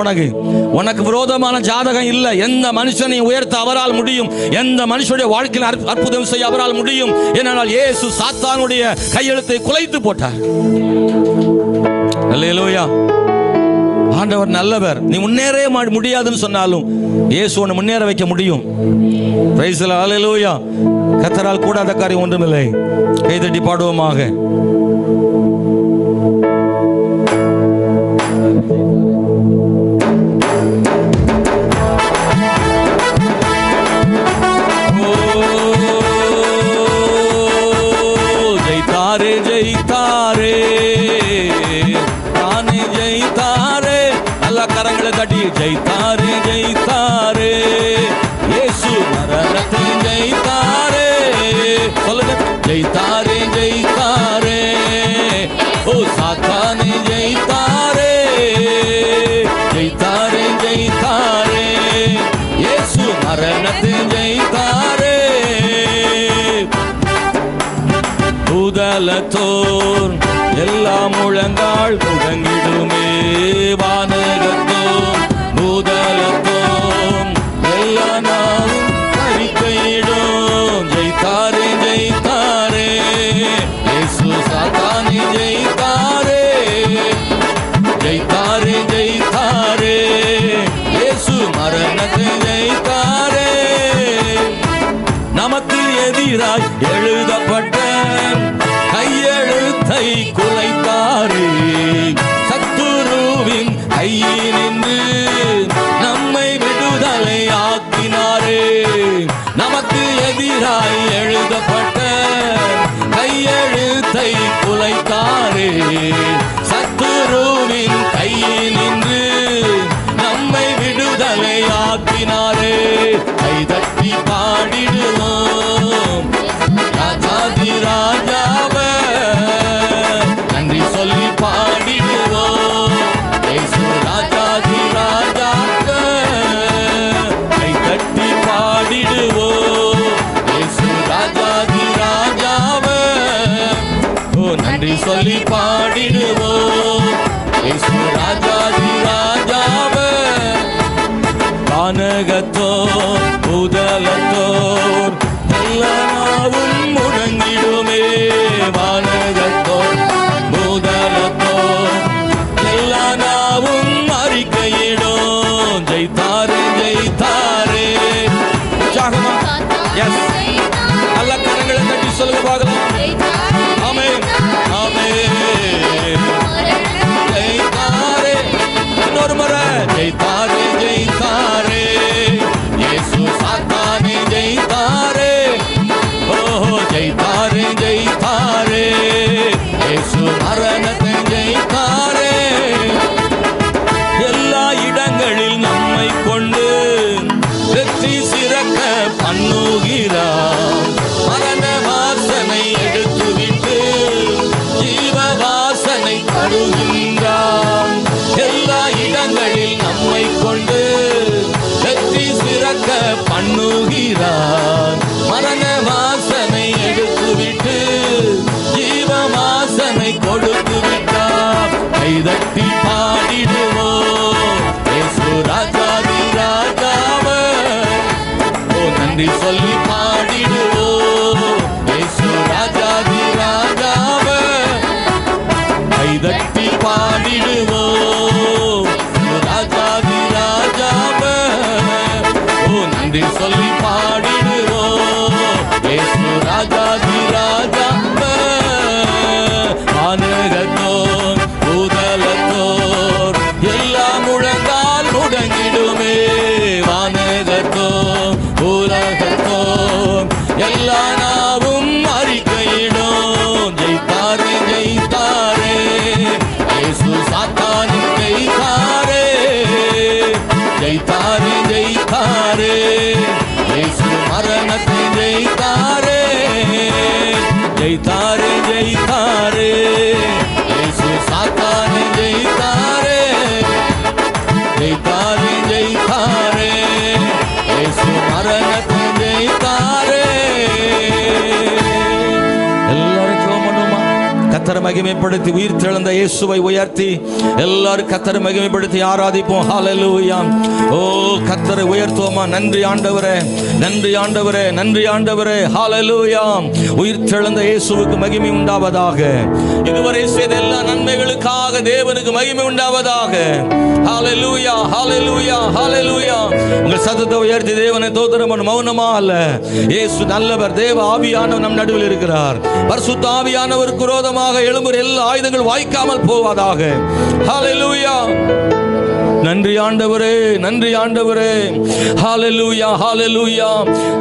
உனக்கு விரோதமான ஜாதகம் இல்லை. எந்த மனுஷனை உயர்த்த அவரால் முடியும், எந்த மனுஷனுடைய வாழ்க்கையில் அற்புதம் செய்ய அவரால் முடியும். ஏனென்றால் இயேசு சாத்தானுடைய கையெழுத்தை குலைத்து போட்டார். அல்லேலூயா. ஆண்டவர் நல்லவர். நீ முன்னேறே முடியாதுன்னு சொன்னாலும் இயேசு உன்னை முன்னேற வைக்க முடியும். Praise the Lord. அல்லேலூயா. கர்த்தரால் கூடாத காரியம் ஒன்றுமில்லை. கைதட்டி பாடுவோமாக. ஜெயித்தாரே ஜெயித்தாரே, தானே ஜெயித்தாரே. நல்ல கரங்களை தட்டி ஜெயித்தாரே ஜெயித்தாரே, இயேசு மரணத்தை ஜெயித்தாரே. சொல்லுங்க, ஜெயித்தாரே ஜெயித்தாரே, ஓ சாத்தானே ஜெயித்தாரே. ஜெயித்தாரே ஜெயித்தாரே, இயேசு மரணத்தை ஜெயித்தாரே. பூதலத்தோர் எல்லாம் முழங்கால் முழங்கிடுமே, வானகத்தோர் பூதலத்தோர் எல்லா நாளும் அறிக்கையிடும். ஜெயித்தாரே ஜெயித்தாரே, இயேசு சாத்தானை ஜெயித்தாரே. ஜெயித்தாரே ஜெயித்தாரே, இயேசு மரணத்தை ஜெயித்தாரே. நமக்கு எதிராய் எழுதப்பட்ட கையெழுத்தை குலைத்தாரே, சத்துருவின் கையினின்று நம்மை விடுதலை ஆக்கினாரே. நமக்கு எதிராய் எழுதப்பட்ட கையெழுத்தை குலைத்தாரே, சத்துருவின் கையினின்று நம்மை விடுதலை ஆக்கினாரே. கைதட்டி பாடிடுவோம் ராஜாதி ராஜாவ, நன்றி சொல்லி பாடிடுவோம் இயேசு ராஜாதி ராஜாவ. கைதட்டி பாடிடுவோம் இயேசு ராஜாதி ராஜாவ, ஓ நன்றி சொல்லி பாடிடுவோம் இயேசு ராஜாதி ராஜாவ. வானகத்தோர் பூதலத்தோர் எல்லாவும் முழங்கிடுமே, வானகத்தோர் பூதலத்தோர் எல்லா நாவும் அறிக்கையிடும். ஜெயித்தாரே ஜெயித்தாரே. எஸ், நல்ல கரங்களை தட்டி சொல்லுங்க பார்க்கலாம். ஆமென் ஆமென். ஜெயித்தாரே. இன்னொரு முறை ஜெயித்தாரே ஜெயித்தாரே, இயேசு சாத்தானை ஜெயித்தாரே. கொடுத்து விட்டார். கைதட்டி பாடிடுவோம் இயேசு ராஜாதி ராஜாவர். ஓ நன்றி சொல்லி பாடிடுவோம் இயேசு ராஜாதி ராஜாவர். கைதட்டி பாடிடுவோம் ராஜாதி ராஜாவர். ஓ நன்றி சொல்லி பாடிடுவோம் இயேசு ராஜாதி ராஜாவர். வானகத்தோர் பூதலத்தோர் எல்லாம் முழங்கால் முடங்கிடுமே. வானகத்தோர் பூதலத்தோர் எல்லா நாவும் அறிக்கையிடும். ஜெயித்தாரே ஜெயித்தாரே இயேசு சாத்தானின் ஜெயித்தாரே. ஜெயித்தாரே ஜெயித்தாரே இயேசு மரணத்தை ஜெயித்தாரே. ஜெயித்தாரே ஜெயித்தாரே இயேசு சாத்தானை ஜெயித்தாரே. ஜெயித்தாரே ஜெயித்தாரே இயேசு மரணத்தை ஜெயித்தாரே. எல்லாரும் ஜெபம் பண்ணுமா? கர்த்தரை மகிமைப்படுத்தி உயிர் தெழுந்த இயேசுவை உயர்த்தி எல்லாரும் கர்த்தரை மகிமைப்படுத்தி ஆராதிப்போம். ஹல்லேலூயா. ஓ கர்த்தரை உயர்த்துவோமா? நன்றி ஆண்டவரே, நன்றி ஆண்டவரே, நன்றி ஆண்டவரே. ஹல்லேலூயா. உயிர் தெழுந்த இயேசுவுக்கு மகிமை உண்டாவதாக. இதுவரை செய்த எல்லா நன்மைகளுக்காக தேவனுக்கு மகிமை உண்டாவதாக. ஹல்லேலூயா, ஹல்லேலூயா, ஹல்லேலூயா. உங்கள் சத்தத்தை உயர்த்தி தேவனை ஸ்தோத்திரம் பண்ணு. மௌனமா அல்ல. இயேசு நல்லவர். தேவ ஆவியானவர் நம் நடுவில் இருக்கிறார். பரிசுத்த ஆவியானவருக்கு விரோதமாக எழும்புகிற எல்லா ஆயுதங்கள் வாய்க்காமல் போவதாக. ஹல்லேலூயா. நன்றி ஆண்டவரே, நன்றி ஆண்டவரே. ஹல்லேலூயா, ஹல்லேலூயா.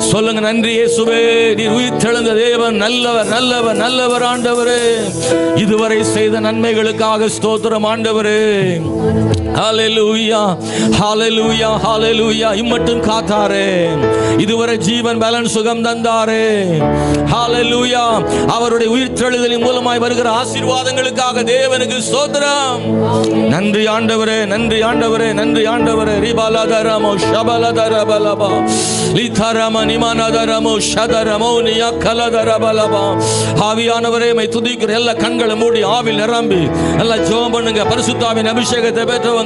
சொல்லுங்க நன்றி இயேசுவே. நீர் உயிர் தெழுந்த தேவன். நல்லவர், நல்லவர், நல்லவர் ஆண்டவரே. இதுவரை செய்த நன்மைகளுக்காக ஸ்தோத்திரம் ஆண்டவரே. ஹல்லேலூயா, ஹல்லேலூயா, ஹல்லேலூயா. இம்மட்டும் காத்தாரே. இதுவரை ஜீவன் பலன் சுகம் தந்தாரே. ஹல்லேலூயா. அவருடைய உயிர் தெழுதலின் மூலமாய் வருகிற ஆசீர்வாதங்களுக்காக தேவனுக்கு ஸ்தோத்திரம். நன்றி ஆண்டவரே, நன்றி ஆண்டவரே, நன்றி ஆண்டவரே. ரிபாலதரமோ ஷபலதரபலபா லிதரம நிமானதரமோ ஷதரமோ நியக்கலதரபலபா. ஆவியானவரே மை துதிக்கிற எல்லா கண்களை மூடி ஆவில் நிரம்பி நல்லா ஜெபம் பண்ணுங்க. பரிசுத்த ஆவியின் அபிஷேகத்தை பெற்றவங்க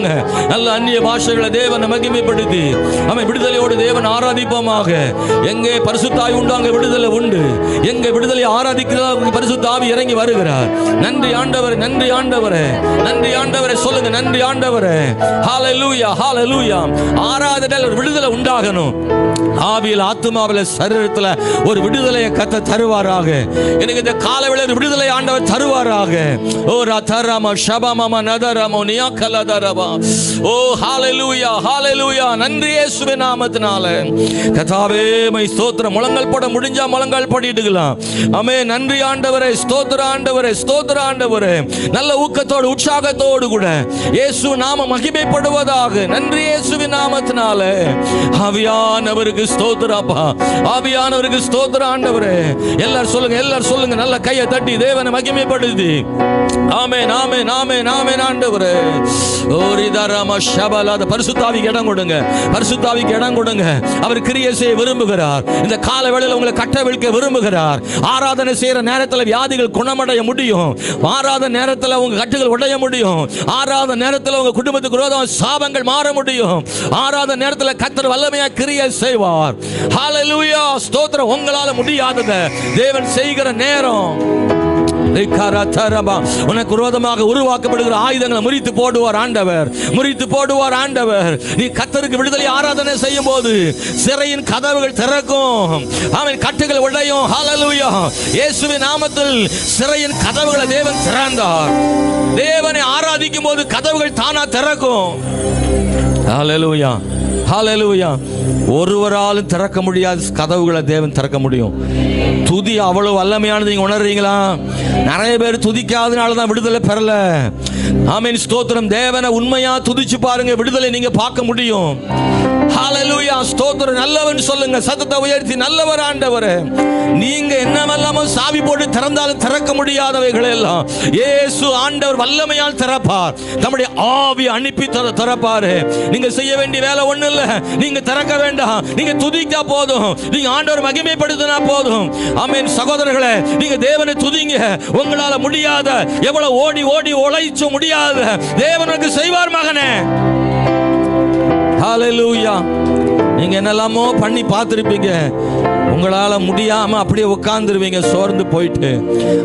நல்ல அந்நிய பாஷைகளை தேவனை மகிமைப்படுத்தி அவன் விடுதலையோடு தேவன் ஆராதிப்போமாக. எங்கே பரிசுத்த ஆவி உண்டு அங்கே விடுதலை உண்டு. எங்கே விடுதலை ஆராதிக்கிறார் பரிசுத்த ஆவி இறங்கி வருகிறார். நன்றி ஆண்டவரே, நன்றி ஆண்டவரே, நன்றி ஆண்டவரே. சொல்லுங்க நன்றி ஆண்டவரே. ஹல்லேலூயா, ஹல்லேலூயா. ஆராதனையில் ஒரு விடுதலை உண்டாகணும். ஆவியில் ஆத்துமாவில் சரீரத்தில் ஒரு விடுதலையை கத்த தருவாராக. எனக்கு இந்த காலவேளை ஒரு விடுதலை ஆண்டவர் தருவாராக. ஓ ரதரம ஷபமம நதரமோ நியக்கலதரபா. ஓ ஹல்லேலூயா, ஹல்லேலூயா. நன்றி இயேசுவின் நாமத்தினாலே. கர்த்தாவே மை ஸ்தோத்திரம். முழங்கால் போட முடிஞ்சா முழங்கால் போடிட்டுக்கலாம். ஆமென். நன்றி ஆண்டவரே. ஸ்தோத்திர ஆண்டவரே, ஸ்தோத்திர ஆண்டவரே. நல்ல ஊக்கத்தோடு உற்சாகத்தோடு கூட இயேசு நாம மகிமைப்படுவதாக. நன்றி இயேசுவின் நாமத்தினாலே. ஆவியானவருக்கு ஸ்தோத்திரப்பா. ஆவியானவருக்கு ஸ்தோத்திர ஆண்டவரே. எல்லாரும் சொல்லுங்க, எல்லாரும் சொல்லுங்க. நல்ல கையை தட்டி தேவனை மகிமைப்படுத்தி ஆமென், ஆமென், ஆமென், ஆமென் ஆண்டவரே. ஓரிதரம ஷபலத. பரிசுத்த ஆவிக்கு இடம் கொடுங்க, பரிசுத்த ஆவிக்கு இடம் கொடுங்க. அவர் கிரியை செய்ய விரும்புகிறார். இந்த கால வேளையில் உங்களை கட்டவிழ்க்க விரும்புகிறார். ஆராதனை செய்யற நேரத்தில் வியாதிகள் குணமடைய முடியும். ஆராதனை நேரத்தில் உங்க கட்டுகள் உடைய முடியும். ஆராதனை நேரத்தில் உங்க குடும்பத்துக்கு விரோதம் சாபங்கள் மாற முடியும். ஆராதனை நேரத்தில் கர்த்தர் வல்லமையா கிரியை செய்வார். ஹல்லேலூயா. ஸ்தோத்திரம். உங்களால முடியாததை தேவன் செய்கிற நேரம். உனக்கு விரோதமாக உருவாக்கப்படுகிற ஆயுதங்களை முறித்து போடுவார் ஆண்டவர், முறித்து போடுவார் ஆண்டவர். நீ கர்த்தருக்கு விடுதலை ஆராதனை செய்யும் போது சிறையின் கதவுகள் திறக்கும். அவன் கட்டுகள் உடையும். ஹல்லேலூயா. இயேசுவின் நாமத்தில் சிறையின் கதவுகளை தேவன் திறந்தார். தேவனை ஆராதிக்கும் போது கதவுகள் தானா திறக்கும். ஹல்லேலூயா, ஹல்லேலூயா. ஒருவராலும் திறக்க முடியாத கதவுகளை தேவன் திறக்க முடியும். துதி அவ்வளவு வல்லமையானது. நீங்க உணர்றீங்களா? நிறைய பேர் துதிக்காதனால தான் விடுதலை பெறல. ஆமென், ஸ்தோத்திரம். தேவனை உண்மையா துதிச்சு பாருங்க, விடுதலை நீங்க பார்க்க முடியும். ஹல்லேலூயா, ஸ்தோத்திரம். நல்லவன் சொல்லுங்க, சத்தத்தை உயர்த்தி. நல்லவர் ஆண்டவரே. நீங்க என்னவெல்லாமோ சாவி போட்டு திறந்தாலும் திறக்க முடியாதவைகள் எல்லாம் இயேசு ஆண்டவர் வல்லமையால் திறப்பார். நம்முடைய ஆவி அனுப்பி திறப்பாரு. நீங்க செய்ய வேண்டிய வேலை ஒண்ணு இல்ல. நீங்க திறக்க வேண்டாம். நீங்க துதிக்க போதும். நீங்க ஆண்டவர் மகிமைப்படுத்தினா போதும். ஆமென். சகோதரர்களே, நீங்க தேவனை துதிங்க. உங்களால முடியாத, எவ்வளவு ஓடி ஓடி உழைச்சு முடியாத தேவனுக்கு செய்வார் மகனே. ஹல்லேலூயா. நீங்க என்னெல்லாமோ பண்ணி பார்த்திருப்பீங்க. உங்களால முடியாம அப்படியே உட்கார்ந்துருவீங்க, சோர்ந்து போயிட்டு.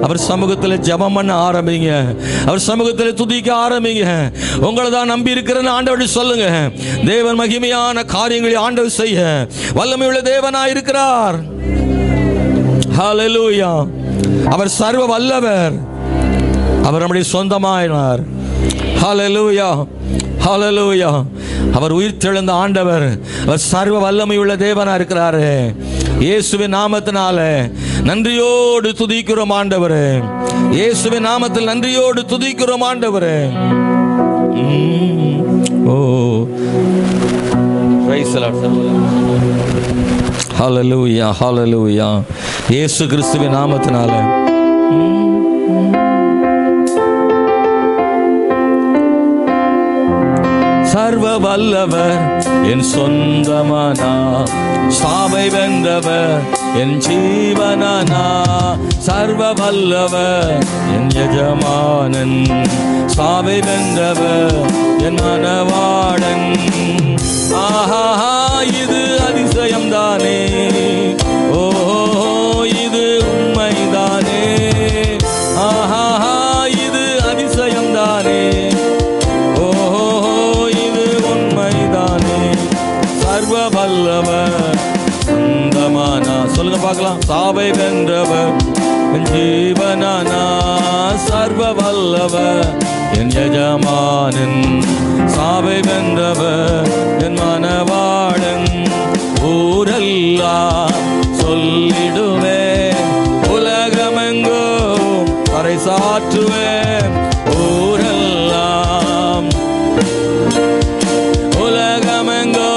அவர் சமூகத்தில் ஜெபம் பண்ண ஆரம்பிங்க. அவர் சமூகத்தில் துதிக்க ஆரம்பிங்க. உங்களை தான் நம்பி இருக்கிறேன்னு ஆண்டவர் சொல்லுங்க. தேவன் மகிமையான காரியங்களை ஆண்டவர் செய்ய வல்லமையுள்ள தேவனாய் இருக்கிறார். ஹல்லேலூயா. அவர் சர்வ வல்லவர். அவர் நம்முடைய சொந்தமாயினார். ஹல்லேலூயா, ஹல்லேலூயா. அவர் உயிர் தெழுந்த ஆண்டவர். அவர் சர்வ வல்லமையுள்ள தேவனா இருக்கிறாரு. இயேசுவின் நாமத்தினால நன்றியோடு துதிக்கிறோம் ஆண்டவரே. இயேசுவின் நாமத்தில் நன்றியோடு துதிக்கிறோம் ஆண்டவரே. ஓ, பிரைஸ் தி லார்ட். ஹல்லேலூயா, ஹல்லேலூயா. இயேசு கிறிஸ்துவின் நாமத்தினால சர்வ வல்லவர் என் சொந்தமானா, சாவை வென்றவர் என் ஜீவனானா. சர்வ வல்லவர் என் எஜமானன், சாவை வென்றவர் என் மனவாளன். ஆஹா, இது அதிசயம் தானே. ஓ, இது உண்மைதானே. ஆஹா, இது அதிசயம் தானே. சர்வ வல்லவர் சொந்தமானா, சொல்லுங்க பார்க்கலாம். சாவை வென்றவர் என் ஜீவனானா. சர்வ வல்லவர் என் எஜமானன், சாவை வென்றவர் என் மனவாளன். ஊரெல்லாம் சொல்லிடுவேன், உலகமெங்கோ பறைசாற்றுவேன். ஊரெல்லாம் உலகமெங்கோ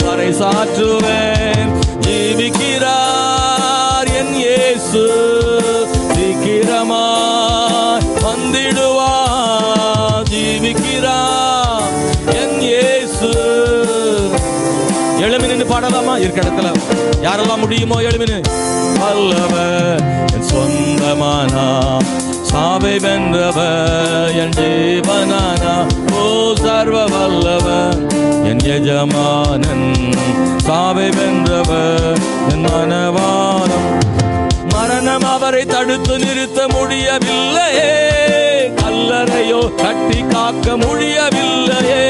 பறைசாற்றுவேன். ஜீவிக்கிறார் என் இயேசு, சீக்கிரமாய் வந்திடுவார். ஜீவிக்கிறார் என் இயேசு. எழுமி நின்று பாடலாமா? இருக்க இடத்துல யாரெல்லாம் முடியுமோ எழுமினு. வல்லவர் என் சொந்தமானா, சாவை வென்றவர் என் ஜீவனானா. ஓ, சர்வ வல்லவர் என் எஜமானன், சாவை வென்றவர் என் மனவாளன். மரணம் அவரை தடுத்து நிறுத்த முடியவில்லையே, கல்லறையோ கட்டி காக்க முடியவில்லையே.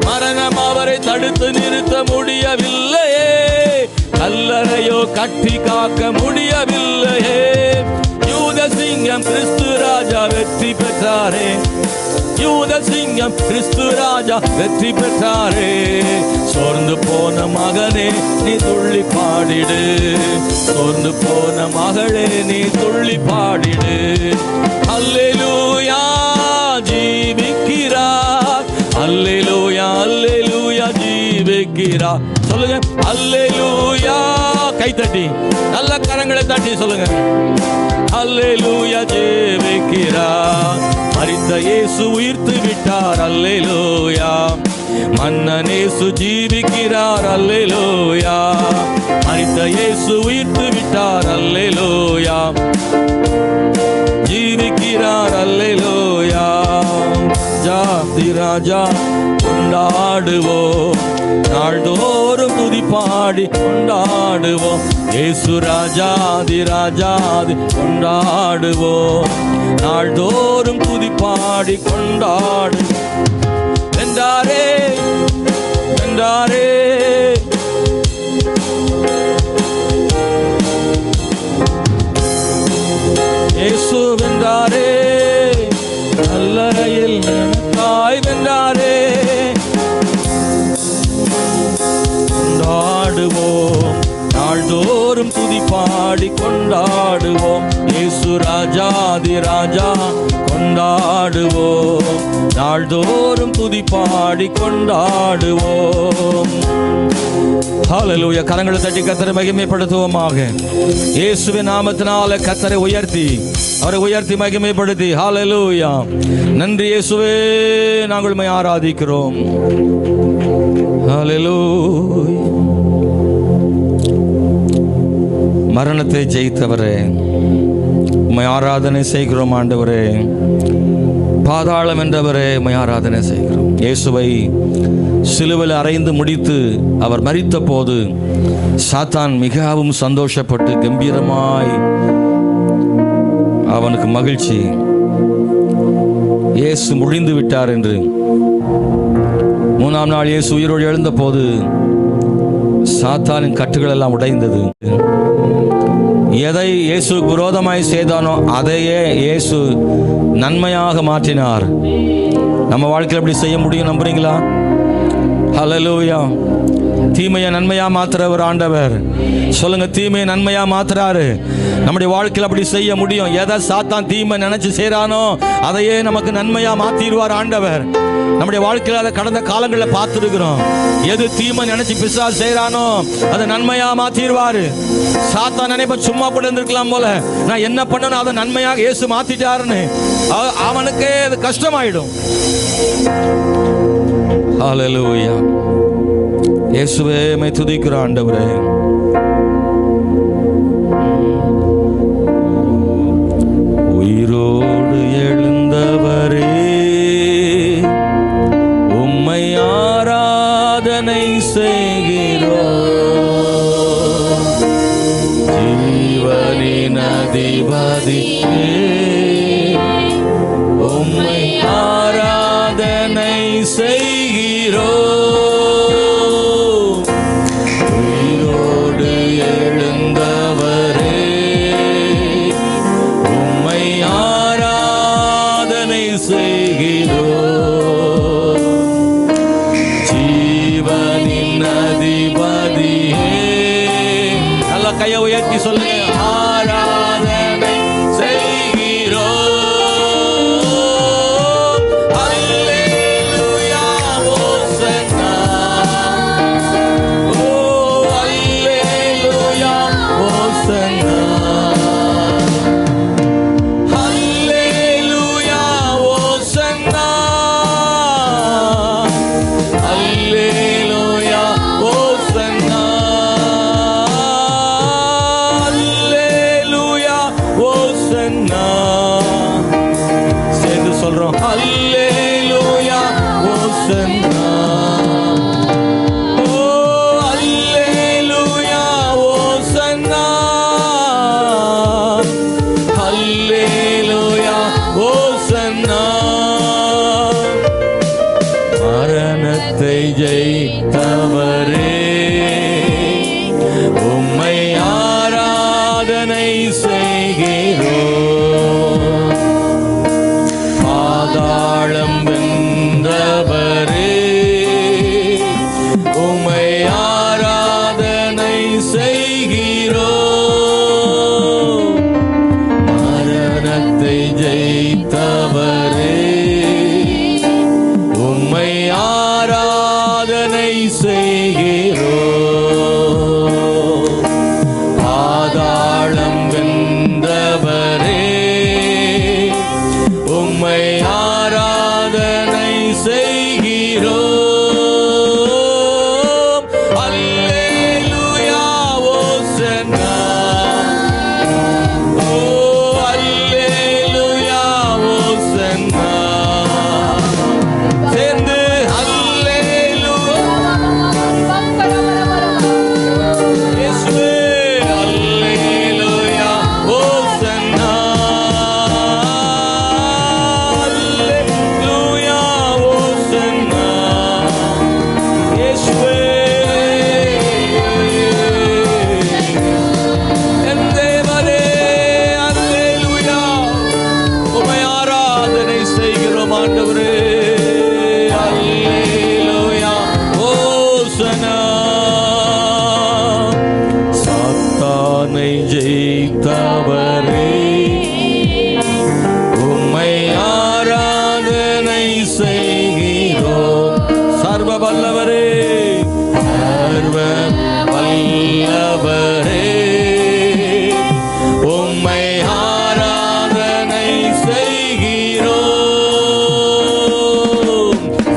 மரணம் அவரை தடுத்து நிறுத்த முடியவில்லையே, கல்லறையோ கட்டி காக்க முடியவில்லையே. யூத சிங்கம் கிறிஸ்து ராஜா வெற்றி பெற்றாரே. யூத சிங்கம் கிறிஸ்து ராஜா வெற்றி பெற்றாரே. சோர்ந்து போன மகனே நீ துள்ளி பாடிடு, சோர்ந்து போன மகளே நீ துள்ளி பாடிடு. அல்லேலூயா, ஜீவிக்கிறார். அல்லேலூயா, அல்லேலூயா, ஜீவிக்கிறார். சொல்லுங்க அல்லேலூயா. கை தட்டி நல்ல கரங்களை தட்டி சொல்லுங்க. அல்லேலூயா, ஜீவிக்கிறார். மரித்த இயேசு உயிர்த்து விட்டார். அல்லேலூயா. மன்னன் இயேசு ஜீவிக்கிறார். அல்லேலூயா. மரித்த இயேசு உயிர்த்து விட்டார். அல்லேலூயா. ஜீவிக்கிறார். அல்லேலூயா. ஜாதி ராஜா கொண்டாடுவோம், நாள்தோறும் துதி பாடி கொண்டாடுவோம். இயேசு ராஜாதி ராஜாதி கொண்டாடுவோம், நாள்தோறும் துதி பாடி கொண்டாடு. வென்றாரே, வென்றாரே. இயேசு வென்றாரே, கல்லறையில் தாய் வென்றாரே. கொண்டாடுவோம், நாள்தோறும் நாள்தோறும் துதி பாடி கொண்டாடுவோம். இயேசு ராஜாதி ராஜா கொண்டாடுவோம். நாள்தோறும் துதி பாடி கொண்டாடுவோம். ஹல்லேலூயா. கரங்களை தட்டி கர்த்தரை மகிமைப்படுத்துவோமாக. இயேசுவின் நாமத்தினால கர்த்தரை உயர்த்தி, அவரை உயர்த்தி மகிமைப்படுத்தி. ஹல்லேலூயா. நன்றி இயேசுவே, நாங்கள் உம்மை ஆராதிக்கிறோம். ஹல்லேலூயா. மரணத்தை ஜெயித்தவரே, உம்மை ஆராதனை செய்கிறோம். ஆண்டவரே, பாதாளம் என்றவரே, உம்மை ஆராதனை செய்கிறோம். இயேசுவை சிலுவையில் அறைந்து முடித்து அவர் மரித்த போது சாத்தான் மிகவும் சந்தோஷப்பட்டு கம்பீரமாய் அவனுக்கு மகிழ்ச்சி, இயேசு முடிந்து விட்டார் என்று. மூணாம் நாள் இயேசு உயிரோடு எழுந்த போது சாத்தானின் கட்டுகள் எல்லாம் உடைந்தது. எதை இயேசு விரோதமாய் செய்தானோ அதையே இயேசு நன்மையாக மாற்றினார். நம்ம வாழ்க்கையில் எப்படி செய்ய முடியும், நம்புறீங்களா? ஹல்லேலூயா. தீமையை நன்மையா மாத்துறவர் ஆண்டவர். சொல்லுங்க, தீமையை நன்மையா மாத்துறாரு. நம்முடைய வாழ்க்கையில் அப்படி செய்ய முடியும். எதை சாத்தான் தீமை நினைச்சு செய்றானோ அதையே நமக்கு நன்மையா மாத்திடுவார் ஆண்டவர். நம்முடைய வாழ்க்கையில் அதை கடந்த காலங்களில் பார்த்துருக்கிறோம். எது தீமை நினைச்சு பிசாசு செய்றானோ அதை நன்மையா மாத்திடுவாரு. சாத்தான் நினைப்ப சும்மா கூட இருந்திருக்கலாம் போல, நான் என்ன பண்ணணும் அதை நன்மையாக இயேசு மாத்திட்டாருன்னு அவனுக்கே அது கஷ்டமாயிடும். ஹல்லேலூயா. இயேசுவே மை துதிக்கிற ஆண்டவரே, உயிரோடு எழுந்தவரே, உம்மை ஆராதனை செய்கிறோம். ஜீவனின் அதிபதியே, உம்மை ஆராதனை செய்கிறோம். உயிரோடு எழுந்தவரே, உம்மை ஆராதனை செய்கிறோம். ஜீவனின் அதிபதியே, நல்ல கையை உயர்த்தி சொல்லுங்க, ஆராதனை செய்கிறோம். அல்லேலூயா, ஓசன்னா. ஓ அல்லேலூயா, ஓசன்னா. அல்லேலூயா, ஓசன்னா. அல்லேலூயா, ஓசன்னா. அல்லேலூயா, ஓசன்னா. சேர்ந்து சொல்றோம், அல்லேலூயா, ஓசன்னா. ஓ அல்லேலூயா, ஓசன்னா. சாத்தானை ஜெயித்தவரே, உம்மை ஆராதனை செய்கிறோம். சர்வ வல்லவரே, சர்வ வல்லவரே, உம்மை ஆராதனை செய்கிறோம்.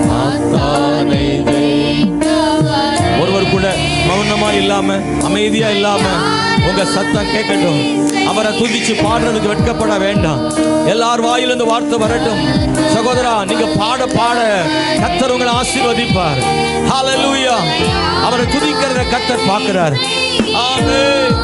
சாத்தானை ஜெயித்தவரே. ஒருவர் கூட மௌனமா இல்லாம, அமைதியா இல்லாம உங்க சத்தம் கேட்கட்டும். அவரை துதிச்சு பாடுறதுக்கு வெட்கப்பட வேண்டாம். எல்லார் வாயிலிருந்து வார்த்தை வரட்டும். சகோதரா, நீங்க பாட பாட கர்த்தர் உங்களை ஆசீர்வதிப்பார். ஹல்லேலூயா. அவரை துதிக்கிறத கர்த்தர் பார்க்கிறார். ஆமென்.